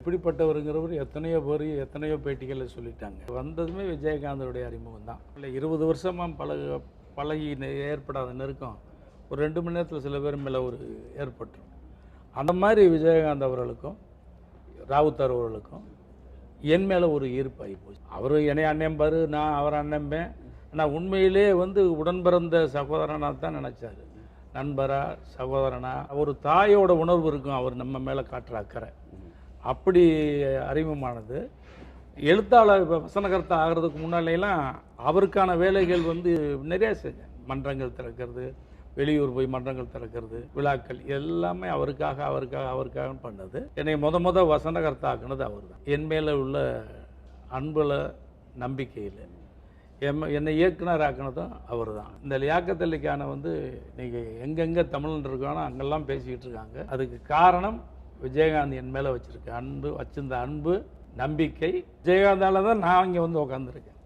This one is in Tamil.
எப்படிப்பட்டவருங்கிறவர் எத்தனையோ பேர் எத்தனையோ பேட்டிகளில் சொல்லிட்டாங்க. வந்ததுமே விஜயகாந்தோடைய அறிமுகம் தான். இல்லை 20 வருஷமாக பழகி ஏற்படாத நெருக்கம் ஒரு 2 மணி நேரத்தில் சில பேர் மேலே ஒரு ஏற்பட்டுரும். அந்த மாதிரி விஜயகாந்த் அவர்களுக்கும் ராவுத்தர் அவர்களுக்கும் என் மேலே ஒரு ஈர்ப்பு ஆகி போச்சு. அவர் என்னை அண்ணம்பார், நான் அவர் அண்ணம்பேன். ஆனால் உண்மையிலே உடன் பிறந்த சகோதரனாக தான் நினச்சார். நண்பரா சகோதரனா ஒரு தாயோட உணர்வு இருக்கும் அவர் நம்ம மேலே காட்டுற அக்கறை. அப்படி அறிமுகமானது. எழுத்தாளர் வசனகர்த்தா ஆகிறதுக்கு முன்னாலேலாம் அவருக்கான வேலைகள் நிறைய செஞ்சேன். மன்றங்கள் திறக்கிறது, வெளியூர் போய் மன்றங்கள் திறக்கிறது, விழாக்கள் எல்லாமே அவருக்காக பண்ணது. என்னை முத வசனகர்த்தா ஆக்குனது அவர் தான். என் மேலே உள்ள அன்பில் நம்பிக்கையில் என்னை இயக்குனர் ஆக்கினதும் அவர் தான். இந்த லியாக்கத்தல்லிக்கான நீங்கள் எங்கெங்கே தமிழன் இருக்கானோ அங்கெல்லாம் பேசிக்கிட்டு இருக்காங்க. அதுக்கு காரணம் விஜயகாந்த் என் மேலே வச்சிருந்த அன்பு, நம்பிக்கை. விஜயகாந்தால தான் நான் இங்கே உட்காந்துருக்கேன்.